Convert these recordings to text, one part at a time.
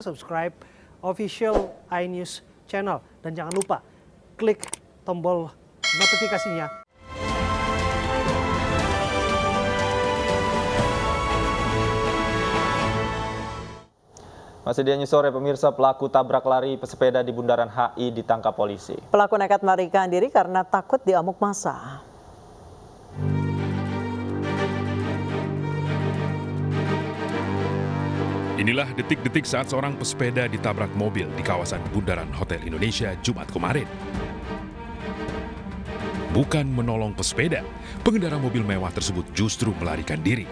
subscribe official iNews channel. Dan jangan lupa klik tombol notifikasinya. Masih di News Sore, pemirsa, pelaku tabrak lari pesepeda di Bundaran HI ditangkap polisi. Pelaku nekat melarikan diri karena takut diamuk massa. Inilah detik-detik saat seorang pesepeda ditabrak mobil di kawasan Bundaran Hotel Indonesia Jumat kemarin. Bukan menolong pesepeda, pengendara mobil mewah tersebut justru melarikan diri.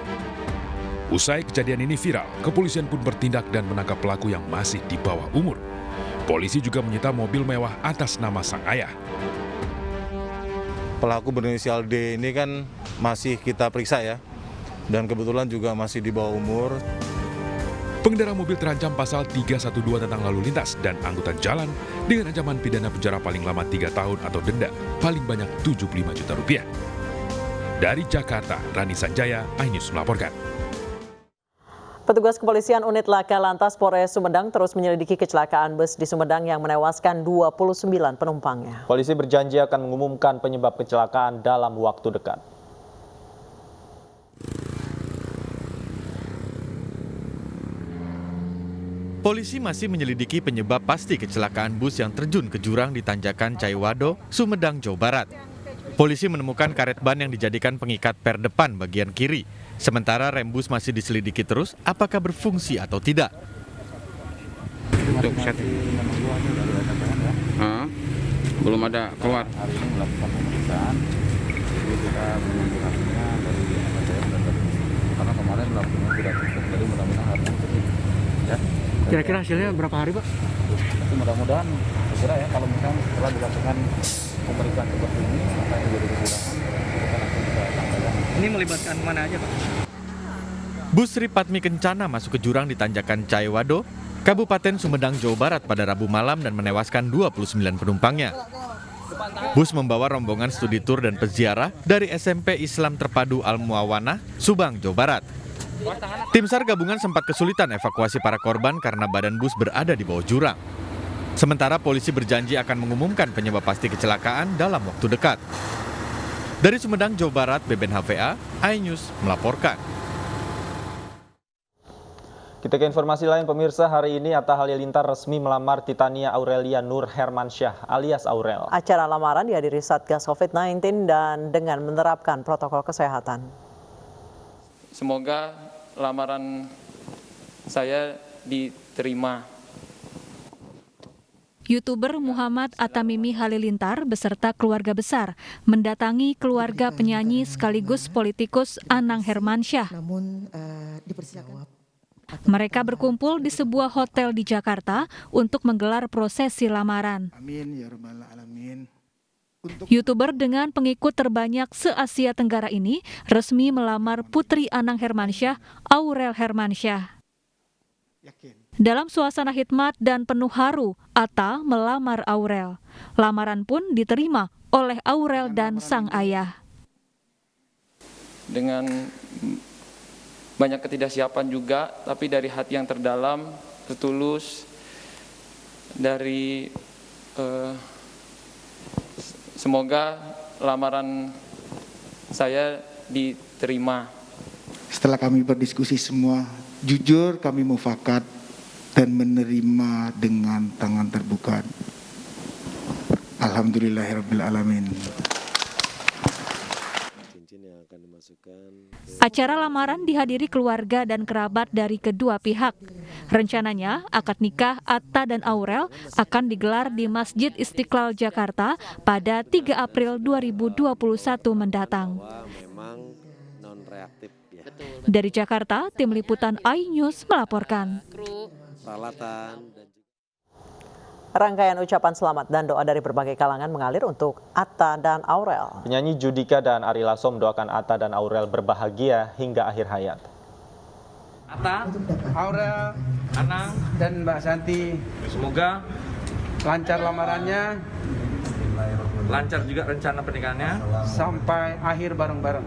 Usai kejadian ini viral, kepolisian pun bertindak dan menangkap pelaku yang masih di bawah umur. Polisi juga menyita mobil mewah atas nama sang ayah. Pelaku berinisial D ini kan masih kita periksa ya, dan kebetulan juga masih di bawah umur. Pengendara mobil terancam pasal 312 tentang lalu lintas dan angkutan jalan dengan ancaman pidana penjara paling lama 3 tahun atau denda paling banyak 75 juta rupiah. Dari Jakarta, Rani Sanjaya, iNews melaporkan. Petugas kepolisian unit Laka Lantas Polres Sumedang terus menyelidiki kecelakaan bus di Sumedang yang menewaskan 29 penumpangnya. Polisi berjanji akan mengumumkan penyebab kecelakaan dalam waktu dekat. Polisi masih menyelidiki penyebab pasti kecelakaan bus yang terjun ke jurang di Tanjakan Caiwado, Sumedang, Jawa Barat. Polisi menemukan karet ban yang dijadikan pengikat per depan bagian kiri. Sementara rem bus masih diselidiki terus apakah berfungsi atau tidak. Untuk set belum ada keluar. Hari ini melakukan pemeriksaan, jadi kita menunggu hasilnya dari SDM dan dari karena kemarin laporannya tidak cukup, jadi mudah-mudahan hari ini cukup. Ya. Kira-kira hasilnya berapa hari, Pak? Tapi mudah-mudahan segera ya, kalau misalnya setelah dilakukan pemeriksaan seperti ini, maka yang jadi kesudahan kita langsung bisa sampaikan. Ini melibatkan mana aja, Pak? Bus Sri Padmi Kencana masuk ke jurang di Tanjakan Caiwado, Kabupaten Sumedang, Jawa Barat pada Rabu malam dan menewaskan 29 penumpangnya. Bus membawa rombongan studi tur dan peziarah dari SMP Islam Terpadu Al-Muawana, Subang, Jawa Barat. Tim SAR gabungan sempat kesulitan evakuasi para korban karena badan bus berada di bawah jurang. Sementara polisi berjanji akan mengumumkan penyebab pasti kecelakaan dalam waktu dekat. Dari Sumedang, Jawa Barat, Beben HVA, iNews melaporkan. Kita ke informasi lain, pemirsa. Hari ini Atta Halilintar resmi melamar Titania Aurelia Nur Hermansyah alias Aurel. Acara lamaran dihadiri Satgas COVID-19 dan dengan menerapkan protokol kesehatan. Semoga lamaran saya diterima. YouTuber Muhammad Atamimi Halilintar beserta keluarga besar mendatangi keluarga penyanyi sekaligus politikus Anang Hermansyah. Mereka berkumpul di sebuah hotel di Jakarta untuk menggelar prosesi lamaran. YouTuber dengan pengikut terbanyak se-Asia Tenggara ini resmi melamar putri Anang Hermansyah, Aurel Hermansyah. Dalam suasana hikmat dan penuh haru, Atta melamar Aurel. Lamaran pun diterima oleh Aurel dan sang ayah. Dengan banyak ketidaksiapan juga, tapi dari hati yang terdalam, tertulus, dari semoga lamaran saya diterima. Setelah kami berdiskusi semua, jujur kami mufakat dan menerima dengan tangan terbuka. Alhamdulillahirabbil alamin. Acara lamaran dihadiri keluarga dan kerabat dari kedua pihak. Rencananya, akad nikah Atta dan Aurel akan digelar di Masjid Istiqlal Jakarta pada 3 April 2021 mendatang. Dari Jakarta, tim liputan iNews melaporkan. Rangkaian ucapan selamat dan doa dari berbagai kalangan mengalir untuk Atta dan Aurel. Penyanyi Judika dan Ari Lasso mendoakan Atta dan Aurel berbahagia hingga akhir hayat. Atta, Aurel, Anang, dan Mbak Santi, semoga lancar lamarannya, lancar juga rencana pernikahannya, sampai akhir bareng-bareng.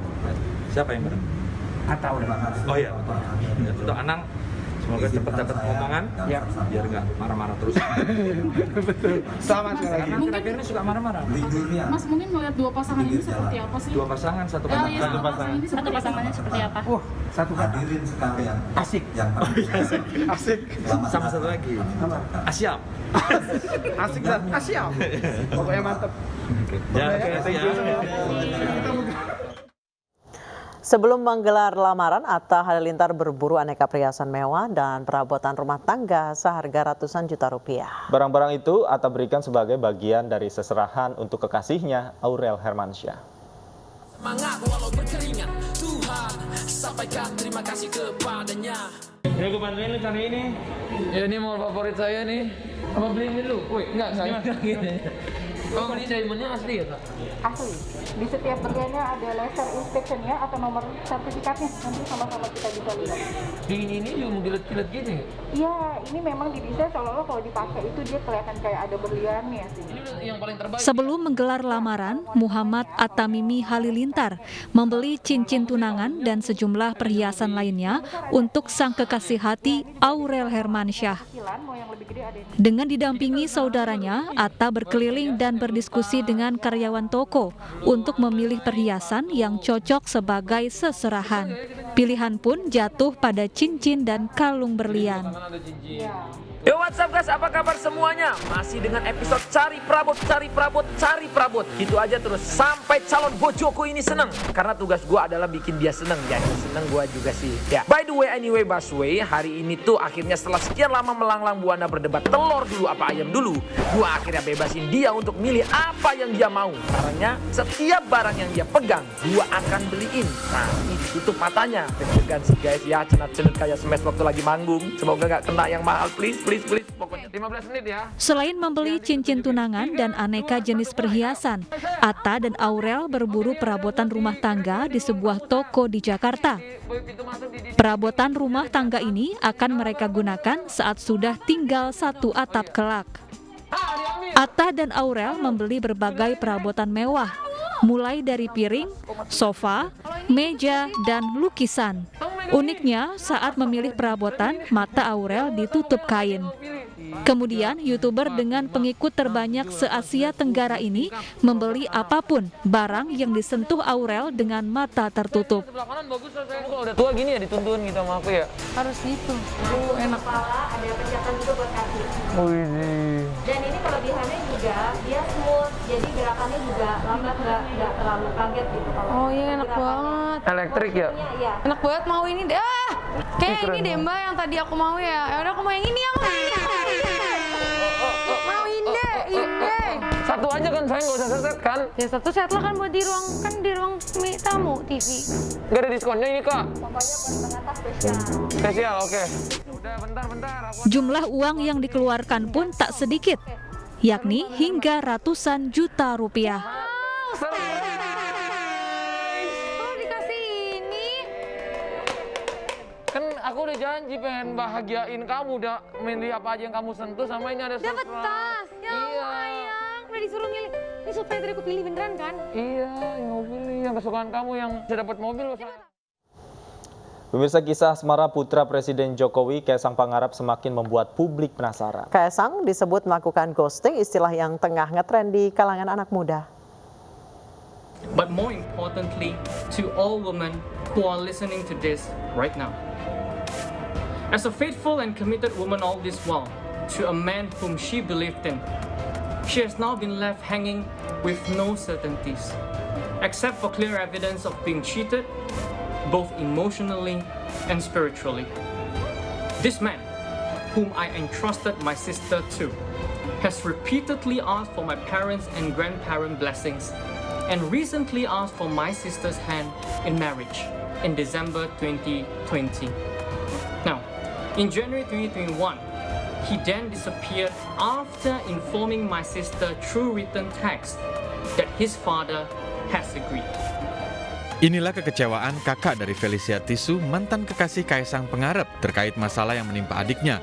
Siapa yang bareng? Atta, Aurel. Oh iya, untuk Anang, Semoga cepat dapat omongan, ya, biar nggak marah-marah terus. Betul. Sama sekali. Karena akhir-akhir ini suka marah-marah. Mas mungkin melihat dua pasangan ini seperti apa sih? Dua pasangan, satu pasangan. Satu pasangan. Satu pasangannya seperti apa? Satu kata. Asik. Asik. Sama satu lagi. Asyap. Asik dan asyap. Pokoknya mantep. Sebelum menggelar lamaran, Atta Halilintar berburu aneka perhiasan mewah dan perabotan rumah tangga seharga ratusan juta rupiah. Barang-barang itu Atta berikan sebagai bagian dari seserahan untuk kekasihnya, Aurel Hermansyah. Semangat walau berkeringat, Tuhan sampaikan terima kasih kepadanya. Ini aku bantuin lu cari ini. Ya ini mau favorit saya nih. Apa beli ini dulu? Woi, enggak saya. Kamu beli diamondnya asli ya, Kak? Asli. Di setiap bagiannya ada laser inspection-nya atau nomor sertifikatnya. Nanti sama-sama kita bisa lihat. Di ini juga mengkilat-kilat gini. Iya, ini memang didesain seolah-olah kalau dipakai itu dia kelihatan kayak ada berliannya sih. Ini yang paling terbaik. Sebelum menggelar lamaran, Muhammad Atamimi Halilintar membeli cincin tunangan dan sejumlah perhiasan lainnya untuk sang kekasih hati Aurel Hermansyah. Dengan didampingi saudaranya, Atta berkeliling dan berdiskusi dengan karyawan toko untuk memilih perhiasan yang cocok sebagai seserahan. Pilihan pun jatuh pada cincin dan kalung berlian. Yo, what's up guys, apa kabar semuanya? Masih dengan episode cari perabot, cari perabot, cari perabot. Gitu aja terus sampai calon bojoku ini seneng. Karena tugas gue adalah bikin dia seneng. Jadi seneng gue juga sih. Ya, by the way, anyway, Busway, hari ini tuh akhirnya setelah sekian lama melanglang buana berdebat telur dulu apa ayam dulu, gue akhirnya bebasin dia untuk milih apa yang dia mau. Caranya setiap barang yang dia pegang, gue akan beliin. Nah, ini ditutup matanya. Deg-degan sih guys ya, cenat-cenut kayak Smash waktu lagi manggung. Semoga gak kena yang mahal, please. Pokoknya 15 menit ya. Selain membeli cincin tunangan dan aneka jenis perhiasan, Atta dan Aurel berburu perabotan rumah tangga di sebuah toko di Jakarta. Perabotan rumah tangga ini akan mereka gunakan saat sudah tinggal satu atap kelak. Atta dan Aurel membeli berbagai perabotan mewah, mulai dari piring, sofa, meja, dan lukisan. Uniknya, saat memilih perabotan, mata Aurel ditutup kain. Kemudian, YouTuber dengan pengikut terbanyak se-Asia Tenggara ini membeli apapun barang yang disentuh Aurel dengan mata tertutup. Kalau udah tua gini ya dituntun gitu sama aku ya? Harus gitu. Enak. Kepala ada pencetan juga buat kaki. Oh ini. Dan ini kelebihannya juga dia smooth, jadi gerakannya juga lambat, nggak terlalu kaget gitu. Oh iya, enak banget. Elektrik ya? Iya. Enak banget, mau ini deh. Kayak ini deh Mbak yang tadi aku mau ya. Yaudah aku mau yang ini yang mau ini. Satu aja kan sayang, nggak usah set kan? Ya satu set lah kan buat di ruang tamu TV. Nggak ada diskonnya ini kak? Pokoknya pengantar spesial. Spesial, oke. Udah bentar. Jumlah uang yang dikeluarkan pun tak sedikit, yakni hingga ratusan juta rupiah. Kan aku udah janji pengen bahagiain kamu, udah milih apa aja yang kamu sentuh sama ini ada surprise. Dapat tas, ya sayang, udah disuruh milih. Ini supaya tadi aku pilih beneran kan? Iya, yang mau pilih, yang kesukaan kamu yang bisa dapat mobil. Pemirsa, kisah asmara putra Presiden Jokowi, Kaisang Pangarep, semakin membuat publik penasaran. Kaisang disebut melakukan ghosting, istilah yang tengah ngetren di kalangan anak muda. But more importantly, to all women who are listening to this right now. As a faithful and committed woman all this while, to a man whom she believed in, she has now been left hanging with no certainties, except for clear evidence of being cheated, both emotionally and spiritually. This man, whom I entrusted my sister to, has repeatedly asked for my parents' and grandparents' blessings, and recently asked for my sister's hand in marriage in December 2020. Now, in January 2021, he then disappeared after informing my sister through written text that his father has agreed. Inilah kekecewaan kakak dari Felicia Tisu, mantan kekasih Kaisang Pangarep, terkait masalah yang menimpa adiknya.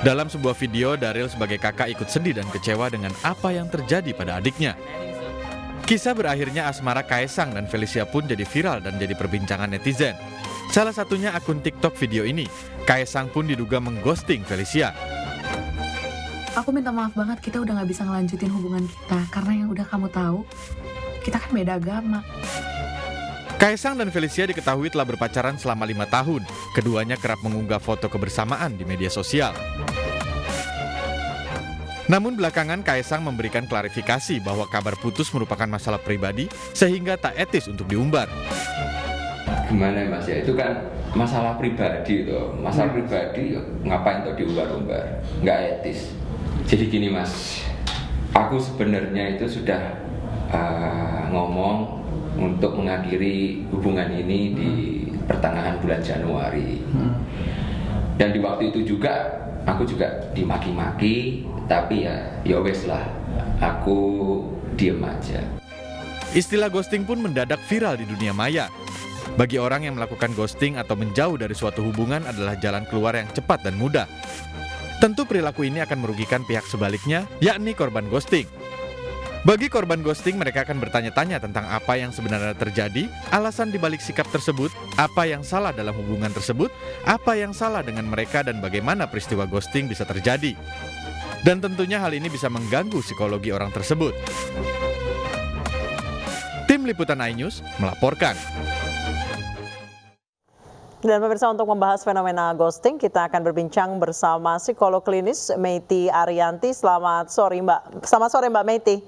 Dalam sebuah video, Daryl sebagai kakak ikut sedih dan kecewa dengan apa yang terjadi pada adiknya. Kisah berakhirnya asmara Kaisang dan Felicia pun jadi viral dan jadi perbincangan netizen. Salah satunya akun TikTok video ini. Kaesang pun diduga mengghosting Felicia. Aku minta maaf banget, kita udah gak bisa ngelanjutin hubungan kita. Karena yang udah kamu tahu, kita kan beda agama. Kaesang dan Felicia diketahui telah berpacaran selama 5 tahun. Keduanya kerap mengunggah foto kebersamaan di media sosial. Namun belakangan Kaesang memberikan klarifikasi bahwa kabar putus merupakan masalah pribadi sehingga tak etis untuk diumbar. Gimana Mas ya, itu kan masalah pribadi loh. Masalah pribadi ngapain tuh diumbar-umbar, nggak etis. Jadi gini Mas, aku sebenarnya itu sudah ngomong untuk mengakhiri hubungan ini di pertengahan bulan Januari. Dan di waktu itu juga aku juga dimaki-maki, tapi ya wes lah, aku diem aja. Istilah ghosting pun mendadak viral di dunia maya. Bagi orang yang melakukan ghosting atau menjauh dari suatu hubungan adalah jalan keluar yang cepat dan mudah. Tentu perilaku ini akan merugikan pihak sebaliknya, yakni korban ghosting. Bagi korban ghosting, mereka akan bertanya-tanya tentang apa yang sebenarnya terjadi, alasan dibalik sikap tersebut, apa yang salah dalam hubungan tersebut, apa yang salah dengan mereka, dan bagaimana peristiwa ghosting bisa terjadi. Dan tentunya hal ini bisa mengganggu psikologi orang tersebut. Tim Liputan iNews melaporkan. Dan pemirsa, untuk membahas fenomena ghosting, kita akan berbincang bersama psikolog klinis Meiti Arianti. Selamat sore Mbak. Selamat sore Mbak Meiti.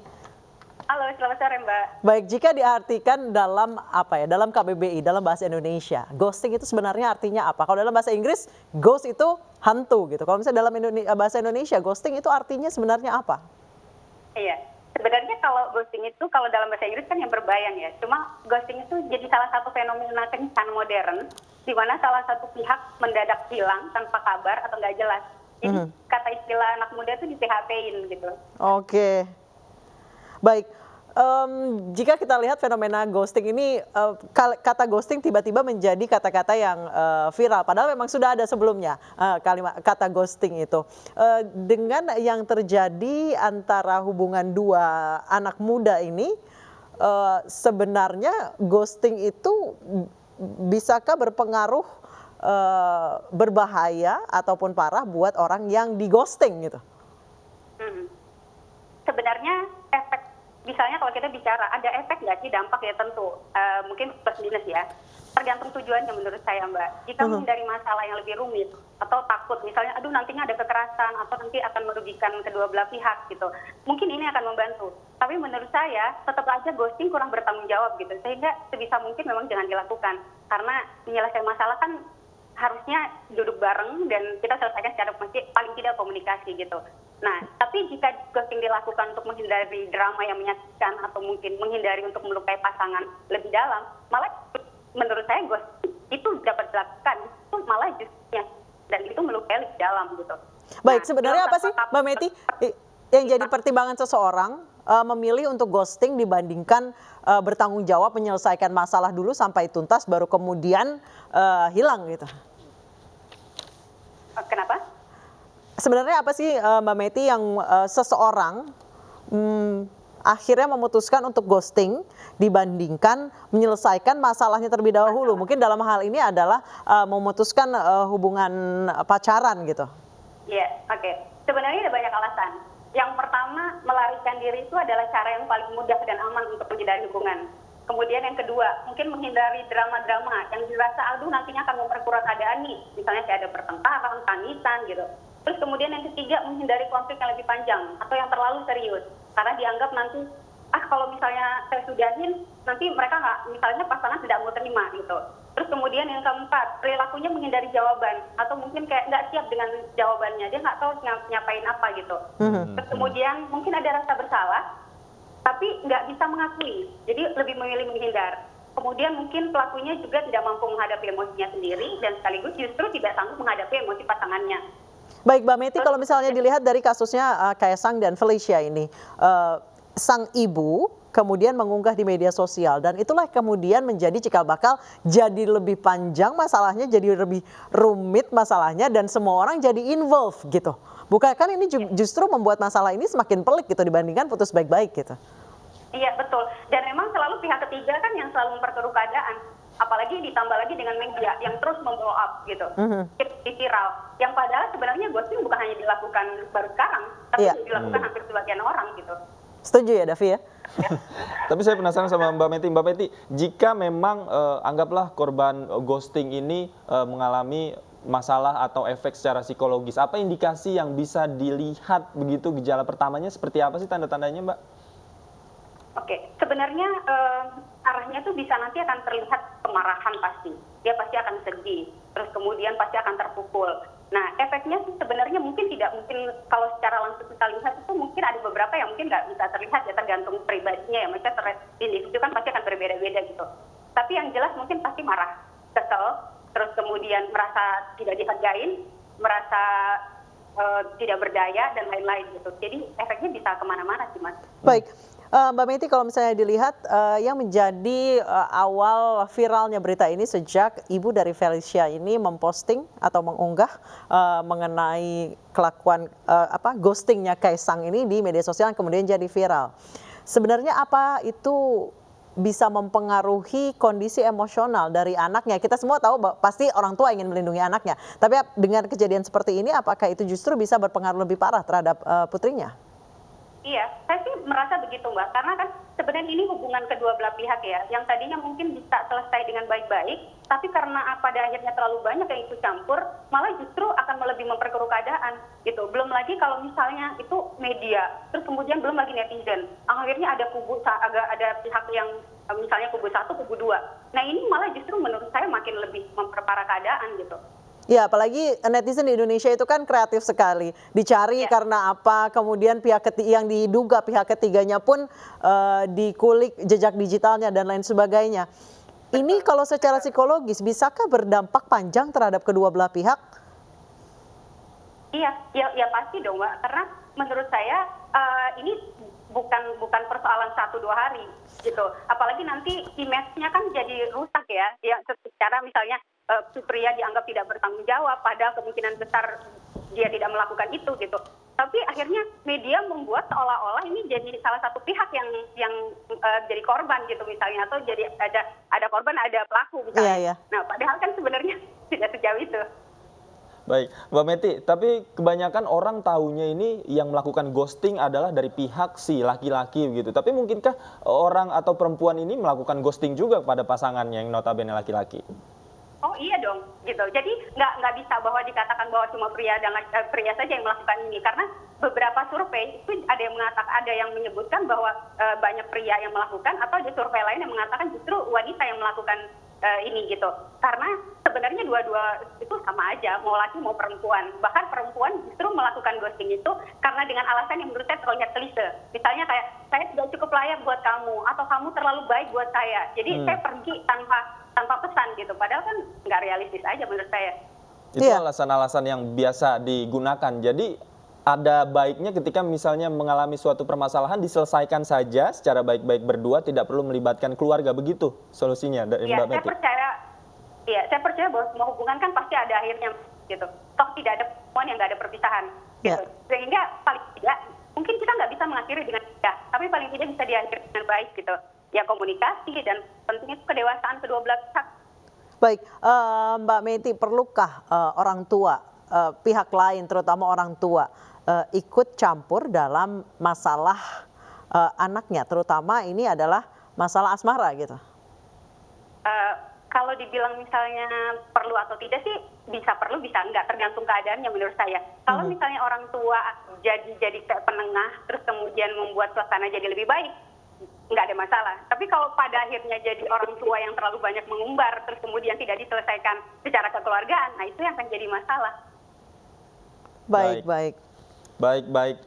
Halo, selamat sore Mbak. Baik, jika diartikan dalam dalam KBBI, dalam bahasa Indonesia, ghosting itu sebenarnya artinya apa? Kalau dalam bahasa Inggris, ghost itu hantu gitu. Kalau misalnya dalam bahasa Indonesia, ghosting itu artinya sebenarnya apa? Iya. Sebenarnya kalau ghosting itu, kalau dalam bahasa Inggris kan yang berbayang ya. Cuma ghosting itu jadi salah satu fenomena kencan modern, di mana salah satu pihak mendadak hilang tanpa kabar atau nggak jelas. Jadi kata istilah anak muda itu di PHP-in gitu. Oke. Baik. Jika kita lihat fenomena ghosting ini, kata ghosting tiba-tiba menjadi kata-kata yang viral. Padahal memang sudah ada sebelumnya kalimat kata ghosting itu. Dengan yang terjadi antara hubungan dua anak muda ini, sebenarnya ghosting itu bisakah berpengaruh berbahaya ataupun parah buat orang yang di ghosting gitu? Sebenarnya efek, misalnya kalau kita bicara ada efek nggak sih, dampak ya tentu mungkin plus minus ya, tergantung tujuannya menurut saya Mbak. Jika menghindari masalah yang lebih rumit atau takut misalnya aduh nantinya ada kekerasan atau nanti akan merugikan kedua belah pihak gitu, mungkin ini akan membantu. Tapi menurut saya tetap aja ghosting kurang bertanggung jawab gitu, sehingga sebisa mungkin memang jangan dilakukan, karena menyelesaikan masalah kan harusnya duduk bareng dan kita selesaikan secara paling tidak komunikasi gitu. Nah, tapi jika ghosting dilakukan untuk menghindari drama yang menyakitkan atau mungkin menghindari untuk melukai pasangan lebih dalam, malah menurut saya ghosting itu dapat dilakukan, itu malah justru dan itu melukai lebih dalam gitu. Baik, sebenarnya apa sih Mbak Meiti yang jadi pertimbangan seseorang memilih untuk ghosting dibandingkan bertanggung jawab menyelesaikan masalah dulu sampai tuntas baru kemudian hilang gitu? Kenapa? Sebenarnya apa sih Mbak Meiti yang seseorang akhirnya memutuskan untuk ghosting dibandingkan menyelesaikan masalahnya terlebih dahulu? Mungkin dalam hal ini adalah memutuskan hubungan pacaran gitu. Iya, oke. Sebenarnya ada banyak alasan. Yang pertama, melarikan diri itu adalah cara yang paling mudah dan aman untuk menghindari hubungan. Kemudian yang kedua, mungkin menghindari drama-drama yang dirasa aduh nantinya akan memperkuat keadaan nih. Misalnya kayak ada pertengkaran, tangisan gitu. Terus kemudian yang ketiga, menghindari konflik yang lebih panjang atau yang terlalu serius. Karena dianggap nanti, kalau misalnya saya sudahin, nanti mereka nggak, misalnya pasangan tidak mau terima gitu. Terus kemudian yang keempat, perilakunya menghindari jawaban. Atau mungkin kayak nggak siap dengan jawabannya, dia nggak tahu nyapain apa gitu. Terus kemudian mungkin ada rasa bersalah, tapi nggak bisa mengakui. Jadi lebih memilih menghindar. Kemudian mungkin pelakunya juga tidak mampu menghadapi emosinya sendiri, dan sekaligus justru tidak sanggup menghadapi emosi pasangannya. Baik Mbak Meiti, kalau misalnya dilihat dari kasusnya Kaesang dan Felicia ini, sang ibu kemudian mengunggah di media sosial dan itulah kemudian menjadi cikal bakal jadi lebih panjang masalahnya, jadi lebih rumit masalahnya dan semua orang jadi involved gitu. Bukan kan ini justru membuat masalah ini semakin pelik gitu dibandingkan putus baik-baik gitu. Iya betul, dan memang selalu pihak ketiga kan yang selalu memperkeruh keadaan. apalagi ditambah lagi dengan media yang terus memblow up gitu, di viral. Yang padahal sebenarnya ghosting bukan hanya dilakukan baru sekarang, tapi dilakukan hampir sebagian orang gitu. Setuju ya, Davi ya? Tapi saya penasaran sama Mbak Meti. Mbak Meti, jika memang anggaplah korban ghosting ini mengalami masalah atau efek secara psikologis, apa indikasi yang bisa dilihat begitu, gejala pertamanya seperti apa sih tanda-tandanya, Mbak? Oke, sebenarnya arahnya tuh bisa nanti akan terlihat kemarahan pasti. Dia pasti akan sedih, terus kemudian pasti akan terpukul. Nah, efeknya sih sebenarnya mungkin kalau secara langsung kita lihat itu mungkin ada beberapa yang mungkin nggak bisa terlihat ya, tergantung pribadinya ya. Maksudnya individu kan pasti akan berbeda-beda gitu. Tapi yang jelas mungkin pasti marah, kesel, terus kemudian merasa tidak dihargain, merasa tidak berdaya dan lain-lain gitu. Jadi efeknya bisa kemana-mana sih, Mas. Baik. Mbak Meti, kalau misalnya dilihat yang menjadi awal viralnya berita ini sejak ibu dari Felicia ini memposting atau mengunggah mengenai kelakuan ghostingnya Kaesang ini di media sosial yang kemudian jadi viral. Sebenarnya apa itu bisa mempengaruhi kondisi emosional dari anaknya? Kita semua tahu pasti orang tua ingin melindungi anaknya. Tapi dengan kejadian seperti ini, apakah itu justru bisa berpengaruh lebih parah terhadap putrinya? Iya, saya sih merasa begitu, Mbak. Karena kan sebenarnya ini hubungan kedua belah pihak ya, yang tadinya mungkin bisa selesai dengan baik-baik, tapi karena pada akhirnya terlalu banyak yang ikut campur, malah justru akan lebih memperkeruh keadaan gitu. Belum lagi kalau misalnya itu media, terus kemudian belum lagi netizen. Akhirnya ada ada pihak yang misalnya kubu 1, kubu 2. Nah ini malah justru menurut saya makin lebih memperparah keadaan gitu. Ya, apalagi netizen di Indonesia itu kan kreatif sekali. Dicari karena apa, kemudian yang diduga pihak ketiganya pun dikulik jejak digitalnya dan lain sebagainya. Ini kalau secara psikologis, bisakah berdampak panjang terhadap kedua belah pihak? Iya, ya pasti dong, Mbak. Karena menurut saya ini bukan persoalan 1-2 hari gitu. Apalagi nanti image-nya kan jadi rusak ya. Ya secara misalnya pria dianggap tidak bertanggung jawab, padahal kemungkinan besar dia tidak melakukan itu gitu. Tapi akhirnya media membuat seolah-olah ini jadi salah satu pihak yang jadi korban gitu misalnya, atau jadi ada korban ada pelaku misalnya. Nah padahal kan sebenarnya tidak sejauh itu. Baik, Mbak Meti, tapi kebanyakan orang tahunya ini yang melakukan ghosting adalah dari pihak si laki-laki begitu. Tapi mungkinkah orang atau perempuan ini melakukan ghosting juga kepada pasangannya yang notabene laki-laki? Oh iya dong, gitu. Jadi nggak bisa bahwa dikatakan bahwa cuma pria saja yang melakukan ini, karena beberapa survei itu ada yang menyebutkan bahwa banyak pria yang melakukan, atau ada survei lain yang mengatakan justru wanita yang melakukan ini gitu. Karena sebenarnya dua-dua itu sama aja, mau laki mau perempuan. Bahkan perempuan justru melakukan ghosting itu karena dengan alasan yang menurut saya terlihat klise. Misalnya kayak, saya tidak cukup layak buat kamu, atau kamu terlalu baik buat saya. Jadi saya pergi tanpa pesan gitu. Padahal kan nggak realistis aja menurut saya. Itu alasan-alasan yang biasa digunakan. Jadi ada baiknya ketika misalnya mengalami suatu permasalahan diselesaikan saja secara baik-baik berdua, tidak perlu melibatkan keluarga, begitu solusinya dari Mbak Meti. Saya percaya bahwa semua hubungan kan pasti ada akhirnya gitu. Toh tidak ada pertemuan yang nggak ada perpisahan gitu. Sehingga paling tidak mungkin kita nggak bisa mengakhiri dengan indah, tapi paling tidak bisa diakhiri dengan baik gitu. Ya komunikasi dan tentunya kedewasaan kedua belah pihak. Baik, Mbak Meti, perlukah orang tua, pihak lain terutama orang tua ikut campur dalam masalah anaknya, terutama ini adalah masalah asmara gitu? Kalau dibilang misalnya perlu atau tidak sih bisa perlu bisa enggak, tergantung keadaannya menurut saya. Kalau misalnya orang tua jadi penengah terus kemudian membuat suasana jadi lebih baik, nggak ada masalah. Tapi kalau pada akhirnya jadi orang tua yang terlalu banyak mengumbar terus kemudian tidak diselesaikan secara kekeluargaan, nah itu yang akan jadi masalah. Baik.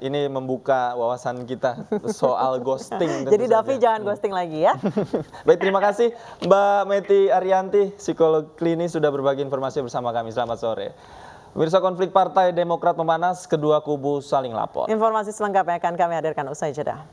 Ini membuka wawasan kita soal ghosting. Jadi Davi jangan ghosting lagi ya. Baik, terima kasih Mbak Meti Arianti, psikolog klinis, sudah berbagi informasi bersama kami. Selamat sore. Pemirsa, konflik Partai Demokrat memanas, kedua kubu saling lapor. Informasi selengkapnya akan kami hadirkan usai jeda.